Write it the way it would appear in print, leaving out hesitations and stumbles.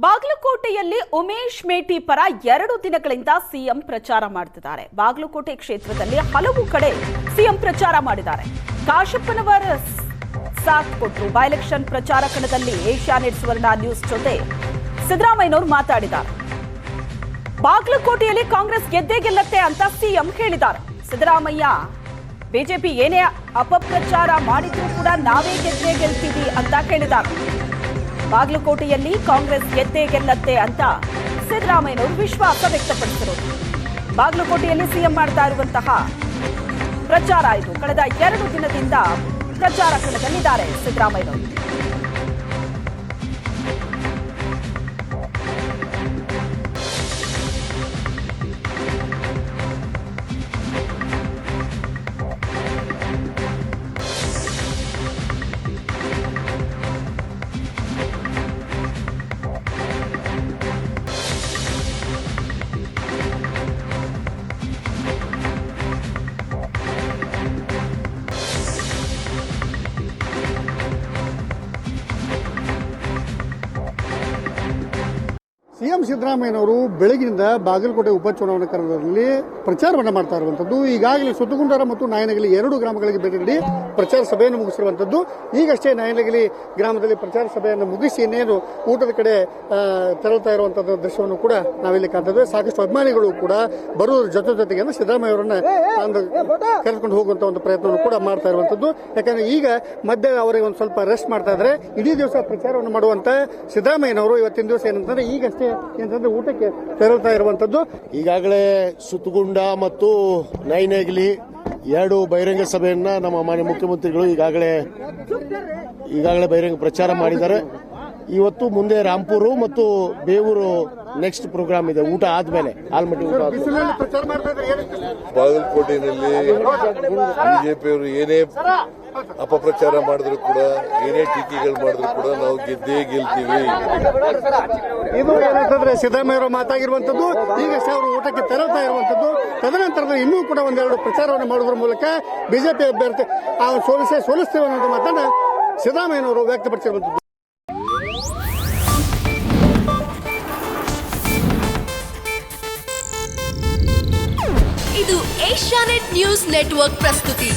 ಬಾಗಲಕೋಟೆಯಲ್ಲಿ ಉಮೇಶ್ ಮೇಟಿ ಪರ 2 ದಿನಗಳಿಂದ ಸಿಎಂ ಪ್ರಚಾರ ಮಾಡುತ್ತಿದ್ದಾರೆ. ಬಾಗಲಕೋಟೆ ಕ್ಷೇತ್ರದಲ್ಲಿ ಹಲವು ಕಡೆ ಸಿಎಂ ಪ್ರಚಾರ ಮಾಡಿದ್ದಾರೆ. ಕಾಶಪ್ಪನವರ ಸಾಥ್ ಕೊಟ್ಟರು. ಬೈ ಎಲೆಕ್ಷನ್ ಪ್ರಚಾರ ಕಣದಲ್ಲಿ ಏಷ್ಯಾನೆಟ್ ಸುವರ್ಣ ನ್ಯೂಸ್ ಜೊತೆ ಸಿದ್ದರಾಮಯ್ಯನವರು ಮಾತಾಡಿದ್ದಾರೆ. ಬಾಗಲಕೋಟೆಯಲ್ಲಿ ಕಾಂಗ್ರೆಸ್ ಗೆದ್ದೇ ಗೆಲ್ಲತ್ತೆ ಅಂತ ಸಿಎಂ ಹೇಳಿದ್ದಾರೆ. ಸಿದ್ದರಾಮಯ್ಯ ಬಿಜೆಪಿ ಏನೇ ಅಪಪ್ರಚಾರ ಮಾಡಿದ್ರೂ ಕೂಡ ನಾವೇ ಗೆದ್ದೇ ಗೆಲ್ತೀವಿ ಅಂತ ಹೇಳಿದ್ದಾರೆ. ಬಾಗಲಕೋಟೆಯಲ್ಲಿ ಕಾಂಗ್ರೆಸ್ ಗೆದ್ದೇ ಗೆಲ್ಲತ್ತೆ ಅಂತ ಸಿದ್ದರಾಮಯ್ಯನವರು ವಿಶ್ವಾಸ ವ್ಯಕ್ತಪಡಿಸಿದರು. ಬಾಗಲಕೋಟೆಯಲ್ಲಿ ಸಿಎಂ ಮಾಡ್ತಾ ಇರುವಂತಹ ಪ್ರಚಾರ ಇದು. ಕಳೆದ 2 ದಿನದಿಂದ ಪ್ರಚಾರ ಕಣದಲ್ಲಿದ್ದಾರೆ ಸಿದ್ದರಾಮಯ್ಯನವರು. ಸಿಎಂ ಸಿದ್ದರಾಮಯ್ಯನವರು ಬೆಳಗಿನಿಂದ ಬಾಗಲಕೋಟೆ ಉಪಚುನಾವಣಾ ಕಣದಲ್ಲಿ ಪ್ರಚಾರವನ್ನು ಮಾಡ್ತಾ ಇರುವಂತದ್ದು. ಈಗಾಗಲೇ ಸುತ್ತಗುಂಡರ ಮತ್ತು ನಾಯನಗಲಿ 2 ಗ್ರಾಮಗಳಿಗೆ ಭೇಟಿ ನೀಡಿ ಪ್ರಚಾರ ಸಭೆಯನ್ನು ಮುಗಿಸಿರುವಂತದ್ದು. ಈಗಷ್ಟೇ ನಾಯನಗಲಿ ಗ್ರಾಮದಲ್ಲಿ ಪ್ರಚಾರ ಸಭೆಯನ್ನು ಮುಗಿಸಿ ಇನ್ನೇನು ಊಟದ ಕಡೆ ತೆರಳುತ್ತಾ ಇರುವಂತಹ ದೃಶ್ಯವನ್ನು ಕೂಡ ನಾವಿಲ್ಲಿ ಕಾಣ್ತೇವೆ. ಸಾಕಷ್ಟು ಅಭಿಮಾನಿಗಳು ಕೂಡ ಬರುವುದರ ಜೊತೆಗೆ ಸಿದ್ದರಾಮಯ್ಯ ಅವರನ್ನ ಕರೆದುಕೊಂಡು ಹೋಗುವಂತ ಒಂದು ಪ್ರಯತ್ನವನ್ನು ಕೂಡ ಮಾಡ್ತಾ ಇರುವಂತದ್ದು. ಯಾಕಂದ್ರೆ ಈಗ ಮಧ್ಯ ಅವರಿಗೆ ಒಂದು ಸ್ವಲ್ಪ ರೆಸ್ಟ್ ಮಾಡ್ತಾ ಇದ್ದಾರೆ. ಇಡೀ ದಿವಸ ಪ್ರಚಾರವನ್ನು ಮಾಡುವಂತ ಸಿದ್ದರಾಮಯ್ಯನವರು ಇವತ್ತಿನ ದಿವಸ ಏನಂತಂದ್ರೆ ಈಗಷ್ಟೇ ಏನಂತಂದ್ರೆ ಊಟಕ್ಕೆ ತೆರಳುತ್ತಾ ಇರುವಂತದ್ದು. ಈಗಾಗಲೇ ಸುತ್ತಗುಂಡ ಮತ್ತು ನೈನೇಗಲಿ 2 ಬಹಿರಂಗ ಸಭೆಯನ್ನ ನಮ್ಮ ಮಾನ್ಯ ಮುಖ್ಯಮಂತ್ರಿಗಳು ಈಗಾಗಲೇ ಬಹಿರಂಗ ಪ್ರಚಾರ ಮಾಡಿದ್ದಾರೆ. ಇವತ್ತು ಮುಂದೆ ರಾಂಪುರ ಮತ್ತು ಬೇವೂರು ನೆಕ್ಸ್ಟ್ ಪ್ರೋಗ್ರಾಮ್ ಇದೆ. ಊಟ ಆದ್ಮೇಲೆ ಆಲ್ಮಟ್ಟಿ ಊಟ ಬಾಗಲಕೋಟೆಯಲ್ಲಿ ಬಿಜೆಪಿಯವರು ಏನೇ ಅಪಪ್ರಚಾರ ಮಾಡಿದ್ರು ಕೂಡ ಏನೇ ಟೀಕೆಗಳು ಮಾಡಿದ್ರು ಕೂಡ ನಾವು ಗೆದ್ದೇ ಗೆಲ್ತೀವಿ. ಇದು ಏನಂತಂದ್ರೆ ಸಿದ್ದರಾಮಯ್ಯವರು ಮಾತಾಗಿರುವಂತದ್ದು. ಈಗಷ್ಟೇ ಅವರು ಊಟಕ್ಕೆ ತೆರಳುತ್ತಾ ಇರುವಂತದ್ದು. ತದನಂತರ ಇನ್ನೂ ಕೂಡ 1-2 ಪ್ರಚಾರವನ್ನು ಮಾಡುವುದರ ಮೂಲಕ ಬಿಜೆಪಿ ಅಭ್ಯರ್ಥಿ ಸೋಲಿಸ್ತೇವೆ ಅನ್ನೋ ಮಾತನ್ನ ಸಿದ್ದರಾಮಯ್ಯನವರು ವ್ಯಕ್ತಪಡಿಸಿರುವಂತದ್ದು. ಇದು ಏಷ್ಯಾನೆಟ್ ನ್ಯೂಸ್ ನೆಟ್ವರ್ಕ್ ಪ್ರಸ್ತುತಿ.